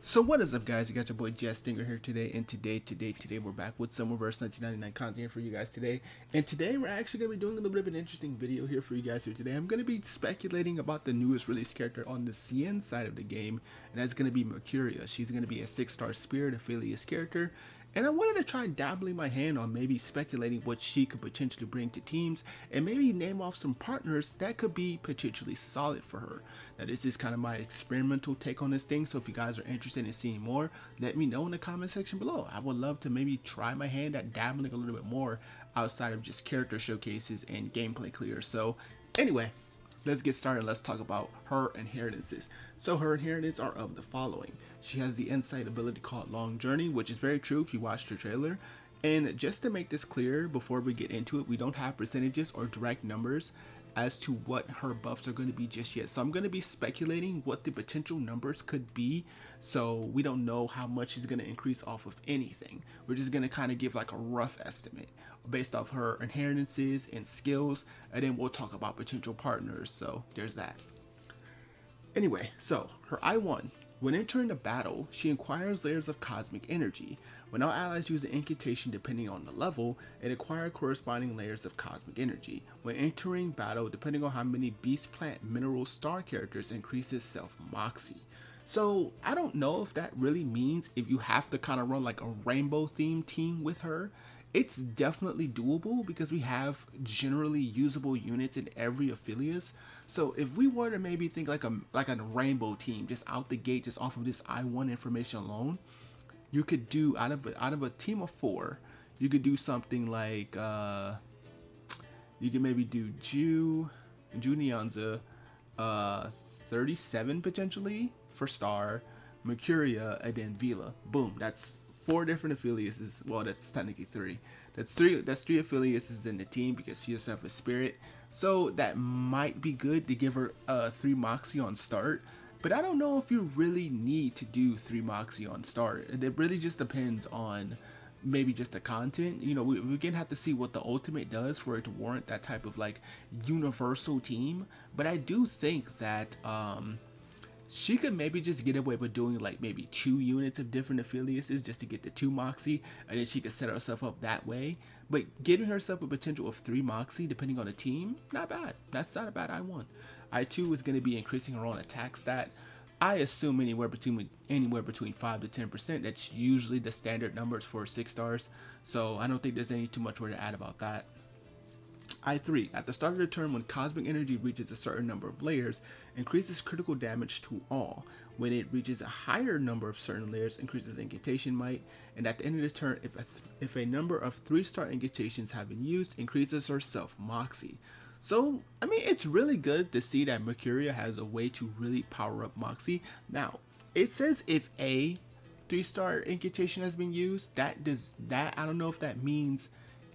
So what is up, guys? You got your boy Stingren here today, and today we're back with some reverse 1999 content for you guys today. And today we're actually gonna be doing a little bit of an interesting video here for you guys here today. I'm gonna be speculating about the newest release character on the CN side of the game, and that's gonna be Mercuria. She's gonna be a 6-star Spirit Affiliates character. And I wanted to try dabbling my hand on maybe speculating what she could potentially bring to teams and maybe name off some partners that could be potentially solid for her. Now, this is kind of my experimental take on this thing, so if you guys are interested in seeing more, let me know in the comment section below. I would love to maybe try my hand at dabbling a little bit more outside of just character showcases and gameplay clears. So anyway, let's get started. Let's talk about her inheritances. So her inheritance are of the following. She has the insight ability called Long Journey, which is very true if you watched her trailer. And just to make this clear before we get into it, we don't have percentages or direct numbers as to what her buffs are going to be just yet. So I'm going to be speculating what the potential numbers could be. So we don't know how much she's going to increase off of anything. We're just going to kind of give like a rough estimate based off her inheritances and skills, and then we'll talk about potential partners. So there's that. Anyway, so her I1. When entering the battle, she acquires layers of cosmic energy. When all allies use an incantation depending on the level, it acquires corresponding layers of cosmic energy. When entering battle, depending on how many beast, plant, mineral, star characters, increases self moxie. So I don't know if that really means if you have to kind of run like a rainbow themed team with her. It's definitely doable because we have generally usable units in every affiliates. So if we were to maybe think like a rainbow team just out the gate, just off of this I1 information alone, you could do out of a team of 4, you could do something like you could maybe do Nyanza, 37 potentially for Star, Mercuria, and then Vila. Boom, that's 4 different affiliates. Well, that's technically 3. That's three affiliates in the team because she doesn't have a spirit. So that might be good to give her 3 Moxie on start. But I don't know if you really need to do 3 Moxie on start. It really just depends on maybe just the content. You know, we're gonna have to see what the ultimate does for it to warrant that type of like universal team. But I do think that she could maybe just get away with doing like maybe 2 units of different affiliates just to get the 2 Moxie, and then she could set herself up that way. But giving herself a potential of 3 Moxie depending on the team, not bad. That's not a bad I1. I2 is going to be increasing her own attack stat. I assume anywhere between 5 to 10%. That's usually the standard numbers for 6 stars. So I don't think there's any too much more to add about that. I3. At the start of the turn, when cosmic energy reaches a certain number of layers, increases critical damage to all. When it reaches a higher number of certain layers, increases incantation might. And at the end of the turn, if a number of 3-star incantations have been used, increases her self moxie. So, I mean, it's really good to see that Mercuria has a way to really power up moxie. Now, it says if a 3-star incantation has been used, I don't know if that means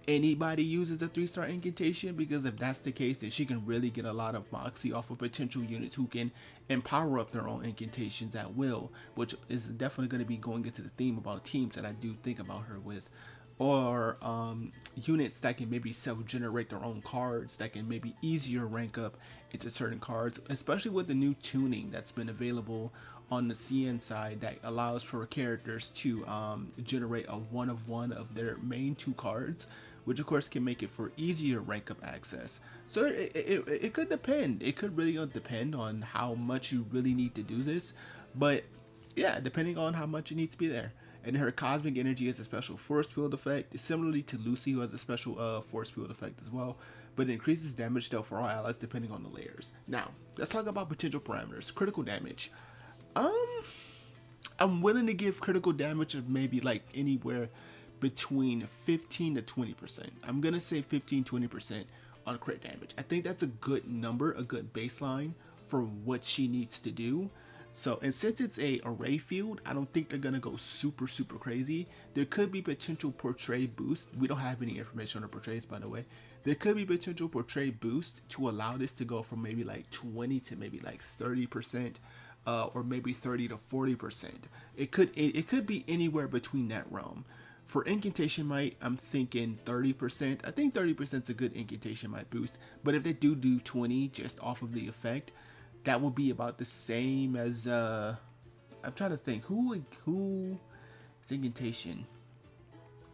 anybody uses a 3-star incantation, because if that's the case, then she can really get a lot of moxie off of potential units who can empower up their own incantations at will, which is definitely going to be going into the theme about teams that I do think about her with. Or units that can maybe self-generate their own cards that can maybe easier rank up into certain cards, especially with the new tuning that's been available on the CN side that allows for characters to generate a 1 of 1 of their main 2 cards, which of course can make it for easier rank up access. So it could depend. It could really depend on how much you really need to do this, but yeah, depending on how much it needs to be there. And her cosmic energy is a special force field effect, similarly to Lucy, who has a special force field effect as well, but it increases damage dealt for all allies depending on the layers. Now, let's talk about potential parameters. Critical damage. I'm willing to give critical damage of maybe like anywhere between 15 to 20%. I'm gonna say 15-20% on crit damage. I think that's a good number, a good baseline for what she needs to do. So, and since it's a array field, I don't think they're gonna go super crazy. There could be potential portray boost. We don't have any information on the portrays, by the way. There could be potential portray boost to allow this to go from maybe like 20 to maybe like 30%, or maybe 30 to 40%. It could be anywhere between that realm. For incantation might, I'm thinking 30%. I think 30% is a good incantation might boost. But if they do 20 just off of the effect, that will be about the same as I'm trying to think who is incantation.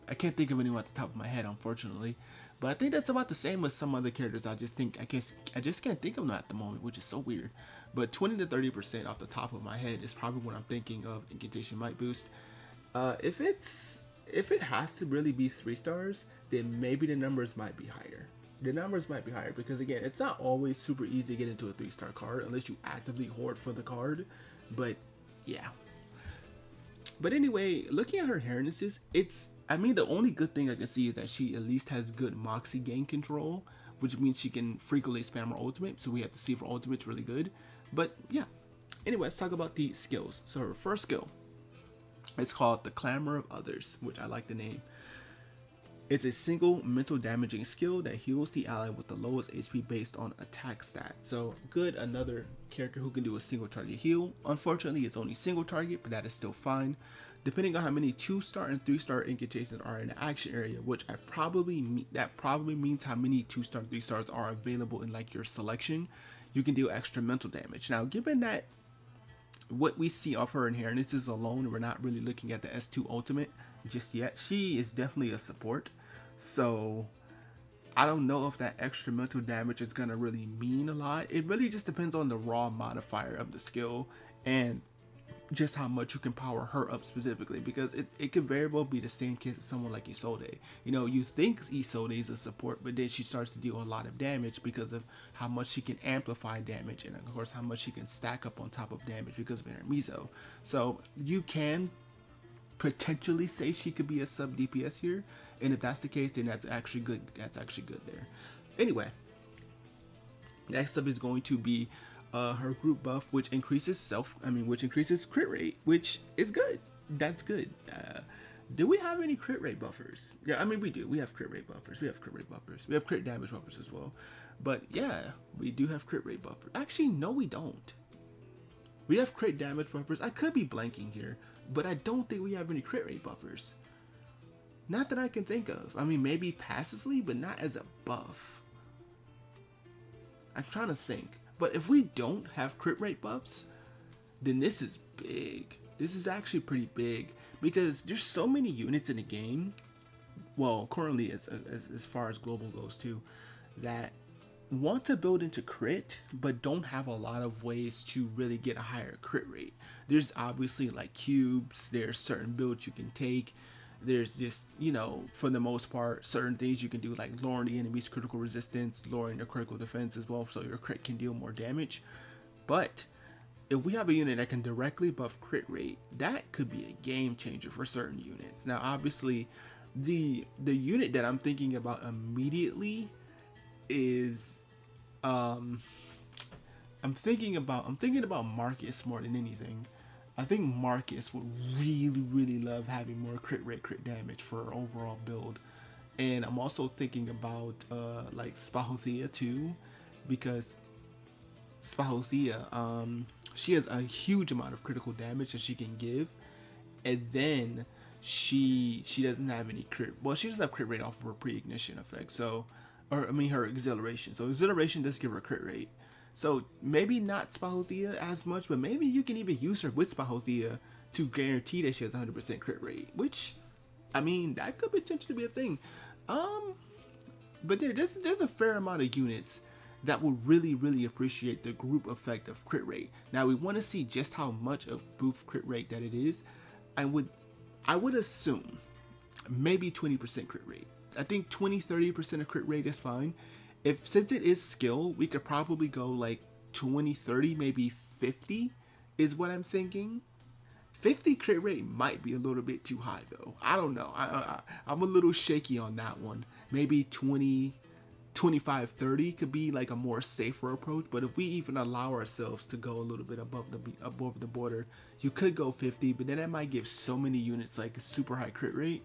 I can't think of anyone at the top of my head, unfortunately. But I think that's about the same with some other characters. I just can't think of them at the moment, which is so weird. But 20 to 30% off the top of my head is probably what I'm thinking of. Incantation might boost. If it has to really be 3 stars, then maybe the numbers might be higher. The numbers might be higher because again, it's not always super easy to get into a 3-star card unless you actively hoard for the card. But yeah. But anyway, looking at her harnesses, I mean, the only good thing I can see is that she at least has good Moxie gain control, which means she can frequently spam her ultimate. So we have to see if her ultimate's really good. But yeah. Anyway, let's talk about the skills. So her first skill, it's called the Clamor of Others, which I like the name. It's a single mental damaging skill that heals the ally with the lowest HP based on attack stat. So good, another character who can do a single target heal. Unfortunately, it's only single target, but that is still fine. Depending on how many 2-star and 3-star incantations are in the action area, which that probably means how many 2-star, 3-stars are available in like your selection, you can deal extra mental damage. Now, given that what we see of her inheritances alone, we're not really looking at the S2 ultimate just yet. She is definitely a support. So I don't know if that extra mental damage is going to really mean a lot. It really just depends on the raw modifier of the skill and just how much you can power her up specifically, because it could very well be the same case as someone like Isolde. You know, you think Isolde is a support, but then she starts to deal a lot of damage because of how much she can amplify damage and of course how much she can stack up on top of damage because of her Mizo. So you can potentially say she could be a sub DPS here, and if that's the case, then that's actually good. That's actually good there. Anyway, next up is going to be her group buff, which increases crit rate, which is good. That's good. Do we have any crit rate buffers? Yeah, I mean we do. We have crit rate buffers. We have crit damage buffers as well. But yeah, we do have crit rate buffers. Actually, no, we don't. We have crit damage buffers. I could be blanking here, but I don't think we have any crit rate buffers. Not that I can think of. I mean, maybe passively, but not as a buff. I'm trying to think. But if we don't have crit rate buffs, then this is big. This is actually pretty big because there's so many units in the game. Well, currently as far as global goes too, that want to build into crit but don't have a lot of ways to really get a higher crit rate. There's obviously like cubes, there's certain builds you can take, there's just, you know, for the most part, certain things you can do like lowering the enemy's critical resistance, lowering their critical defense as well, so your crit can deal more damage. But if we have a unit that can directly buff crit rate, that could be a game changer for certain units. Now obviously the unit that I'm thinking about immediately is I'm thinking about Marcus more than anything. I think Marcus would really love having more crit rate, crit damage for her overall build. And I'm also thinking about like Spathodea too, because Spathodea, she has a huge amount of critical damage that she can give, and then she doesn't have any crit. Well, she doesn't have crit rate off of her pre-ignition effect. So, or I mean her exhilaration. So exhilaration does give her crit rate. So maybe not Spathodea as much, but maybe you can even use her with Spathodea to guarantee that she has 100% crit rate, which, I mean, that could potentially be a thing. But there's a fair amount of units that will really appreciate the group effect of crit rate. Now we want to see just how much of boost crit rate that it is. I would assume maybe 20% crit rate. I think 20-30% of crit rate is fine. Since it is skill, we could probably go like 20-30, maybe 50 is what I'm thinking. 50 crit rate might be a little bit too high though. I don't know. I'm a little shaky on that one. Maybe 20, 25, 30 could be like a more safer approach. But if we even allow ourselves to go a little bit above the border, you could go 50, but then that might give so many units like a super high crit rate,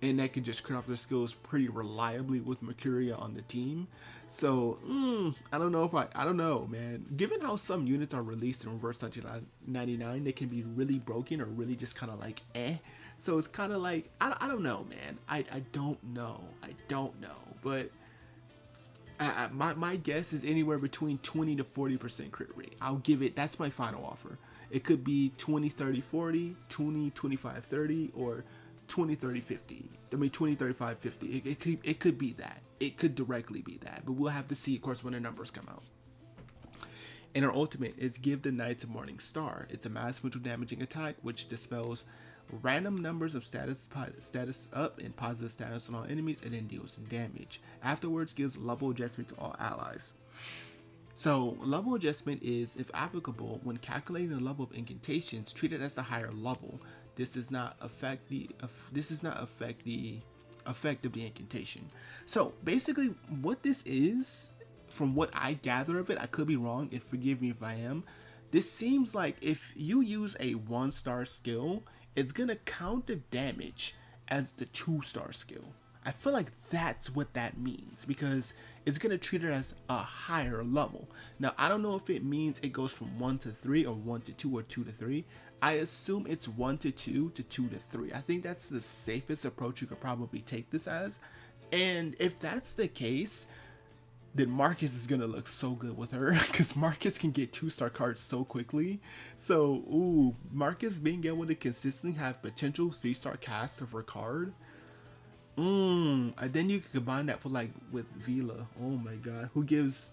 and that can just crit off their skills pretty reliably with Mercuria on the team. So, I don't know, man. Given how some units are released in Reverse 99, they can be really broken or really just kind of like, eh. So it's kind of like, I don't know, man. I don't know. But my guess is anywhere between 20 to 40% crit rate. I'll give it, that's my final offer. It could be 20 30 40, 20 25 30, or 20 30 50. I mean 20 35 50. It could be that. It could directly be that, but we'll have to see, of course, when the numbers come out. And her ultimate is Give the Knights a Morning Star. It's a mass mutual damaging attack which dispels random numbers of status up and positive status on all enemies and then deals damage. Afterwards, gives level adjustment to all allies. So level adjustment is, if applicable, when calculating the level of incantations, treated as a higher level. This does not affect the effect of the incantation. So basically, what this is, from what I gather of it, I could be wrong, and forgive me if I am. This seems like if you use a 1-star skill, it's gonna count the damage as the 2-star skill. I feel like that's what that means, because it's gonna treat it as a higher level. Now, I don't know if it means it goes from 1 to 3 or 1 to 2 or 2 to 3. I assume it's 1 to 2 to 2 to 3. I think that's the safest approach you could probably take this as. And if that's the case, then Marcus is gonna look so good with her, because Marcus can get 2-star cards so quickly. So, ooh, Marcus being able to consistently have potential 3-star casts of her card. And then you can combine that with Vila. Oh my god, who gives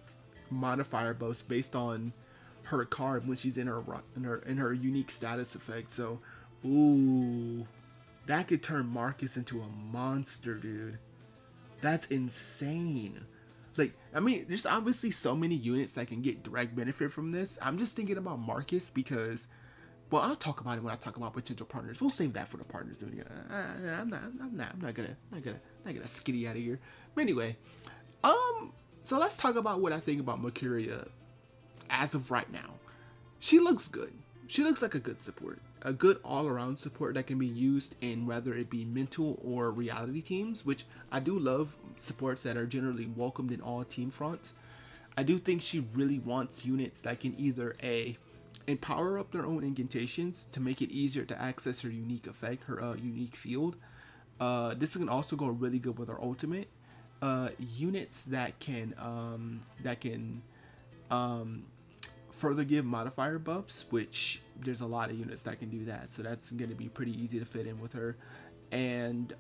modifier buffs based on her card when she's in her unique status effect. So, ooh, that could turn Marcus into a monster, dude. That's insane. Like, I mean, there's obviously so many units that can get direct benefit from this. I'm just thinking about Marcus because, well, I'll talk about it when I talk about potential partners. We'll save that for the partners video. I'm not gonna skitty out of here. But anyway, so let's talk about what I think about Mercuria as of right now. She looks good. She looks like a good support, a good all-around support that can be used in whether it be mental or reality teams, which I do love supports that are generally welcomed in all team fronts. I do think she really wants units that can either empower up their own incantations to make it easier to access her unique effect, her unique field. This can also go really good with her ultimate. Units that can further give modifier buffs, which there's a lot of units that can do that, so that's going to be pretty easy to fit in with her. And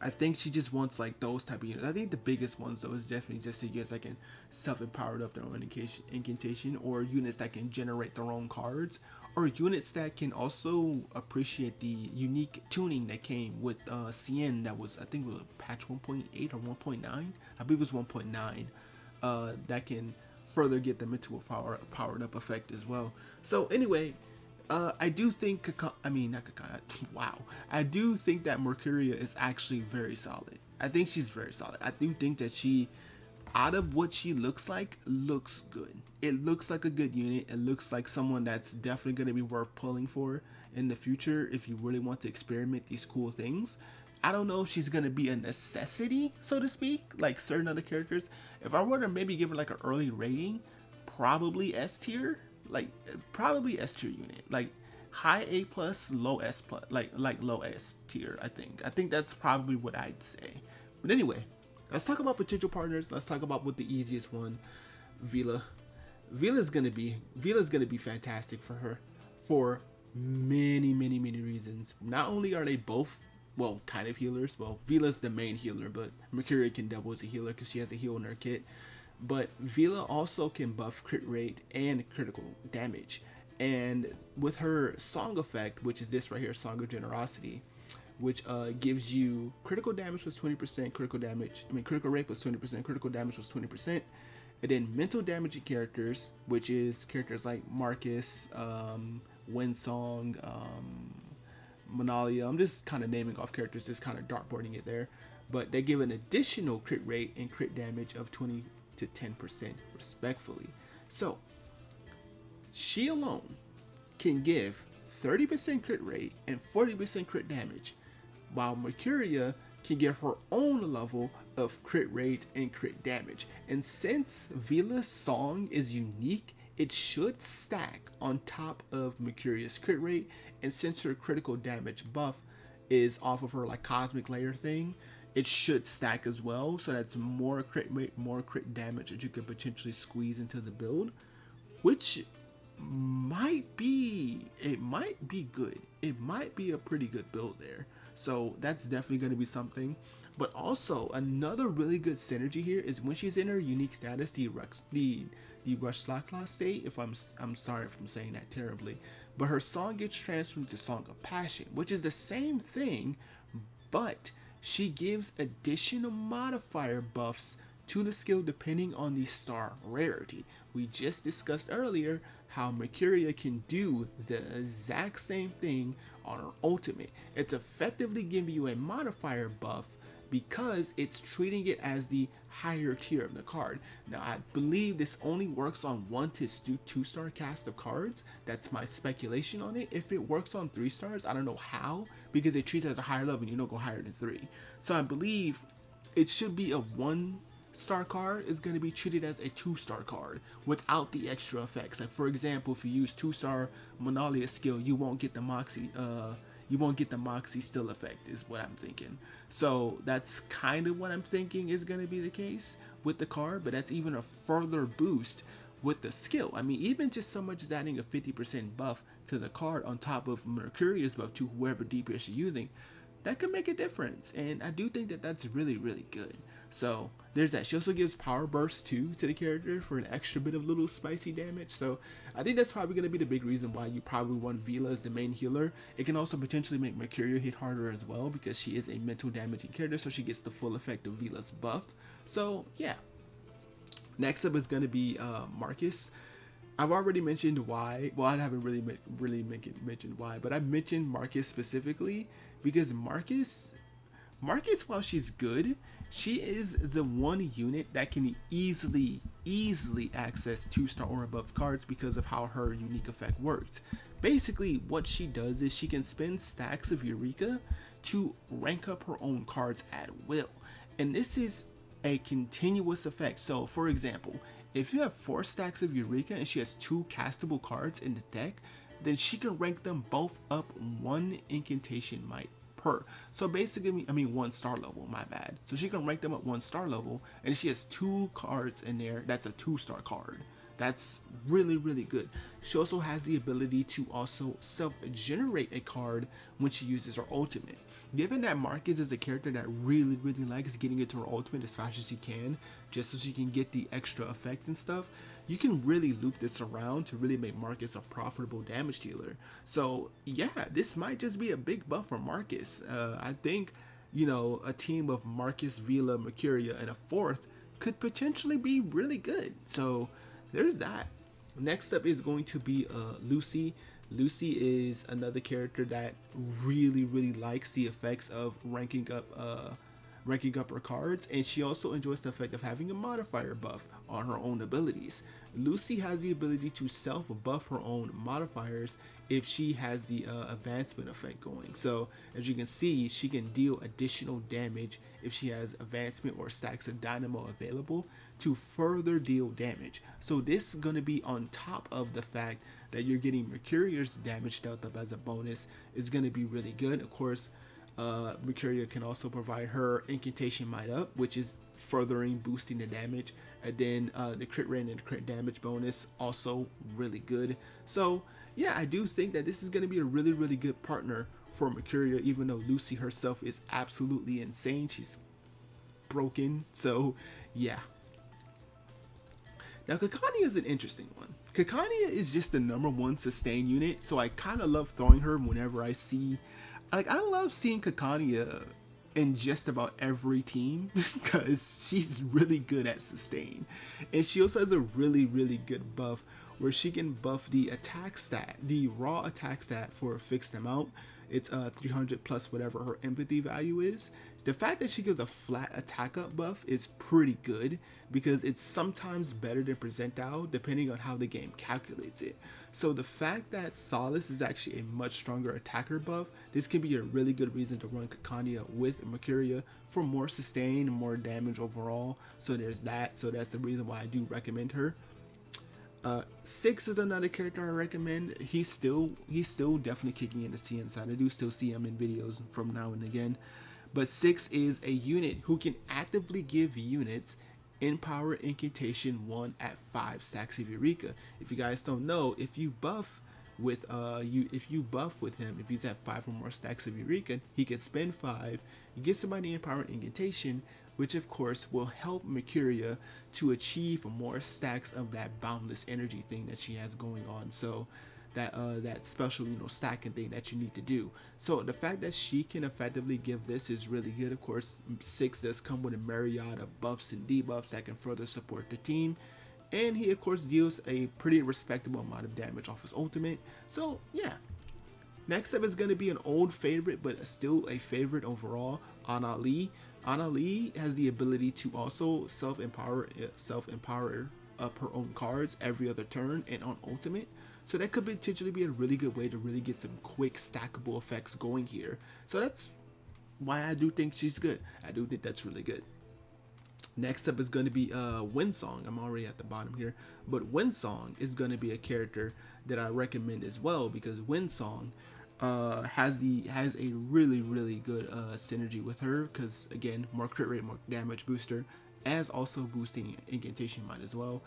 I think she just wants like those type of units. I think the biggest ones though is definitely just the units that can self-empower up their own incantation, or units that can generate their own cards, or units that can also appreciate the unique tuning that came with CN. That was, I think it was patch 1.8 or 1.9. I believe it was 1.9. That can further get them into a powered up effect as well. So anyway, I do think I do think that Mercuria is actually very solid. I think she's very solid. I do think that she, out of what she looks like, looks good. It looks like a good unit. It looks like someone that's definitely going to be worth pulling for in the future if you really want to experiment these cool things. I don't know if she's going to be a necessity, so to speak, like certain other characters. If I were to maybe give her like an early rating, probably S tier. Like, probably S tier unit. Like, high A plus, low S plus, like low S tier, I think that's probably what I'd say. But anyway, let's talk about potential partners. Let's talk about what the easiest one, Vila. Vila's gonna be fantastic for her for many reasons. Not only are they both, well, kind of healers. Well, Vila's the main healer, but Mercuria can double as a healer because she has a heal in her kit. But Vila also can buff crit rate and critical damage. And with her song effect, which is this right here, Song of Generosity, which gives you critical damage was 20%, critical rate was 20%, critical damage was 20%. And then mental damage characters, which is characters like Marcus, Windsong, Monalia. I'm just kind of naming off characters, just kind of dartboarding it there. But they give an additional crit rate and crit damage of 20 to 10% respectfully. So she alone can give 30% crit rate and 40% crit damage, while Mercuria can give her own level of crit rate and crit damage. And since Vila's song is unique, it should stack on top of Mercuria's crit rate, and since her critical damage buff is off of her like cosmic layer thing, it should stack as well. So that's more crit rate, more crit damage that you could potentially squeeze into the build, which it might be good. It might be a pretty good build there. So that's definitely going to be something. But also another really good synergy here is when she's in her unique status, the Rush Slacklaw state. If I'm sorry if I'm saying that terribly, but her song gets transformed to Song of Passion, which is the same thing, but she gives additional modifier buffs to the skill depending on the star rarity. We just discussed earlier how Mercuria can do the exact same thing on her ultimate. It's effectively giving you a modifier buff because it's treating it as the higher tier of the card. Now, I believe this only works on 1 to 2-star cast of cards. That's my speculation on it. If it works on 3 stars, I don't know how, because it treats it as a higher level and you don't go higher than 3. So I believe it should be a 1-star card is going to be treated as a 2-star card without the extra effects. Like, for example, if you use 2-star Monalia skill, you won't get the Moxie still effect, is what I'm thinking. So that's kind of what I'm thinking is going to be the case with the card, but that's even a further boost with the skill. I mean, even just so much as adding a 50% buff to the card on top of Mercuria's buff to whoever DPS you're using, that could make a difference. And I do think that that's really, really good. So there's that. She also gives power burst too to the character for an extra bit of little spicy damage. So I think that's probably going to be the big reason why you probably want Vila as the main healer. It can also potentially make Mercuria hit harder as well because she is a mental damaging character, so she gets the full effect of Vila's buff. So yeah. Next up is going to be Marcus. I've already mentioned why. Well, I haven't really mentioned why, but I mentioned Marcus specifically because Marcus, while she's good, she is the one unit that can easily access 2-star or above cards because of how her unique effect worked. Basically, what she does is she can spend stacks of Eureka to rank up her own cards at will. And this is a continuous effect. So, for example, if you have 4 stacks of Eureka and she has 2 castable cards in the deck, then she can rank them both up 1 incantation might per. So basically, I mean 1 star level, my bad. So she can rank them up 1 star level, and she has 2 cards in there. That's a 2-star card. That's really, really good. She also has the ability to also self-generate a card when she uses her ultimate. Given that Marcus is a character that really, really likes getting into her ultimate as fast as she can, just so she can get the extra effect and stuff, you can really loop this around to really make Marcus a profitable damage dealer. So yeah, this might just be a big buff for Marcus. I think, you know, a team of Marcus, Vila, Mercuria, and a 4th could potentially be really good. So there's that. Next up is going to be Lucy. Lucy is another character that really, really likes the effects of ranking up her cards, and she also enjoys the effect of having a modifier buff on her own abilities. Lucy has the ability to self-buff her own modifiers if she has the advancement effect going. So as you can see, she can deal additional damage if she has advancement or stacks of dynamo available to further deal damage. So this is going to be on top of the fact that you're getting Mercuria's damage dealt up as a bonus is going to be really good. Of course, Mercuria can also provide her incantation might up, which is furthering boosting the damage, and then the crit rate and crit damage bonus also really good. So yeah, I do think that this is going to be a really, really good partner for Mercuria, even though Lucy herself is absolutely insane. She's broken. So yeah. Now Kakania is an interesting one. Kakania is just the #1 sustain unit, so I kind of love throwing her whenever I see. Like, I love seeing Kakania in just about every team because she's really good at sustain. And she also has a really, really good buff where she can buff the attack stat, the raw attack stat for a fixed amount. It's 300 plus whatever her empathy value is. The fact that she gives a flat attack up buff is pretty good because it's sometimes better than percentile depending on how the game calculates it. So the fact that Solace is actually a much stronger attacker buff, this can be a really good reason to run Kakania with Mercuria for more sustain and more damage overall. So there's that. So that's the reason why I do recommend her. 6 is another character I recommend. He's still definitely kicking in the CN side. I do still see him in videos from now and again. But 6 is a unit who can actively give units Empower Incantation 1 at 5 stacks of Eureka. If you guys don't know, if you buff with if you buff with him, if he's at 5 or more stacks of Eureka, he can spend 5, you get somebody Empower Incantation, which of course will help Mercuria to achieve more stacks of that boundless energy thing that she has going on. So that special, you know, stacking thing that you need to do. So the fact that she can effectively give this is really good. Of course, 6 does come with a myriad of buffs and debuffs that can further support the team. And he of course deals a pretty respectable amount of damage off his ultimate. So yeah. Next up is going to be an old favorite, but still a favorite overall, Ana Lee. Ana Lee has the ability to also self-empower up her own cards every other turn and on ultimate. So that could potentially be a really good way to really get some quick stackable effects going here. So that's why I do think she's good. I do think that's really good. Next up is going to be Windsong. I'm already at the bottom here, but Windsong is going to be a character that I recommend as well, because Windsong has a really good synergy with her, because again, more crit rate, more damage booster, as also boosting incantation might as well.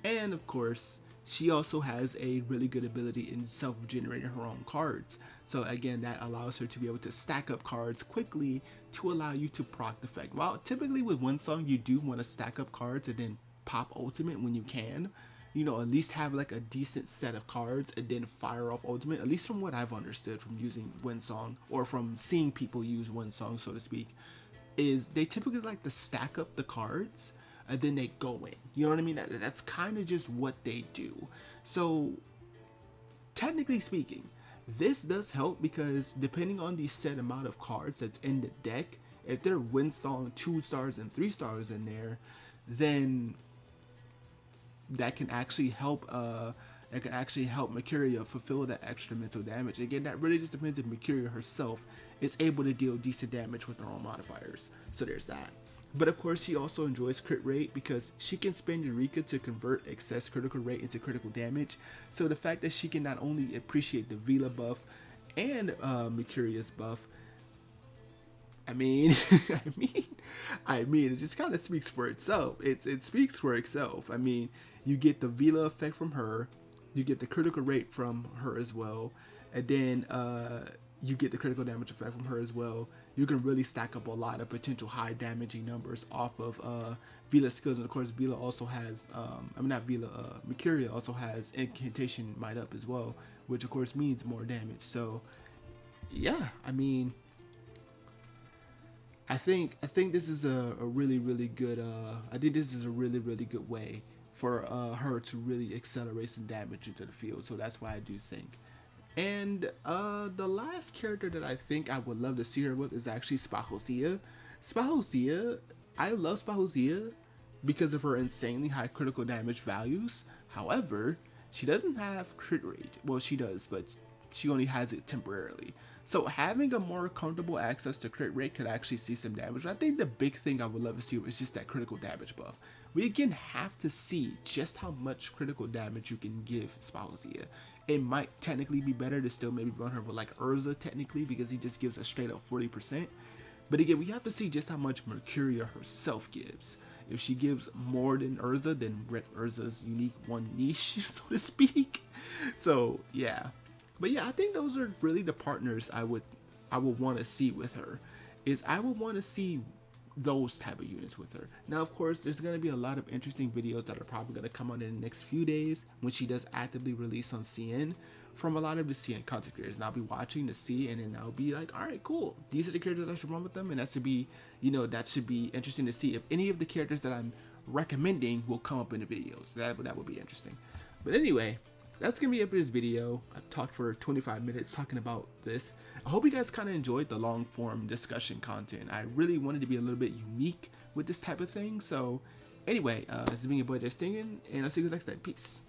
And of course, she also has a really good ability in self-generating her own cards. So again, that allows her to be able to stack up cards quickly to allow you to proc the effect. While typically with Windsong, you do want to stack up cards and then pop ultimate when you can. You know, at least have like a decent set of cards and then fire off ultimate, at least from what I've understood from using Windsong, or from seeing people use Windsong, so to speak, is they typically like to stack up the cards and then they go in. You know what I mean? That's kind of just what they do. So technically speaking, this does help, because depending on the set amount of cards that's in the deck, if there are Windsong 2 stars and 3 stars in there, then that can actually help Mercuria fulfill that extra mental damage. Again, that really just depends if Mercuria herself is able to deal decent damage with her own modifiers. So there's that. But of course, she also enjoys crit rate, because she can spend Eureka to convert excess critical rate into critical damage. So the fact that she can not only appreciate the Vila buff and Mercuria's buff, I mean, it just kind of speaks for itself. It speaks for itself. I mean, you get the Vila effect from her, you get the critical rate from her as well, and then you get the critical damage effect from her as well. You can really stack up a lot of potential high damaging numbers off of Vila's skills. And of course, Vila also has, Mercuria also has incantation might up as well, which of course means more damage. So yeah, I mean, I think this is a really good way for her to really accelerate some damage into the field. So that's why I do think. And the last character that I think I would love to see her with is actually Spathodea. Spathodea, I love Spathodea because of her insanely high critical damage values. However, she doesn't have crit rate. Well, she does, but she only has it temporarily. So having a more comfortable access to crit rate could actually see some damage. I think the big thing I would love to see is just that critical damage buff. We again have to see just how much critical damage you can give Spathodea. It might technically be better to still maybe run her with like Urza technically, because he just gives a straight up 40%. But again, we have to see just how much Mercuria herself gives. If she gives more than Urza, then rip Urza's unique one niche, so to speak. So yeah. But yeah, I think those are really the partners I would want to see with her. I would want to see those type of units with her. Now, of course, there's going to be a lot of interesting videos that are probably going to come out in the next few days when she does actively release on CN from a lot of the CN content creators. And I'll be watching to see, and then I'll be like, all right, cool. These are the characters that I should run with them. And that should be, that should be interesting to see if any of the characters that I'm recommending will come up in the videos. That would be interesting. But anyway, that's gonna be it for this video. I've talked for 25 minutes talking about this. I hope you guys kind of enjoyed the long form discussion content. I really wanted to be a little bit unique with this type of thing. So anyway, this has been your boy Stingren, and I'll see you guys next time. Peace.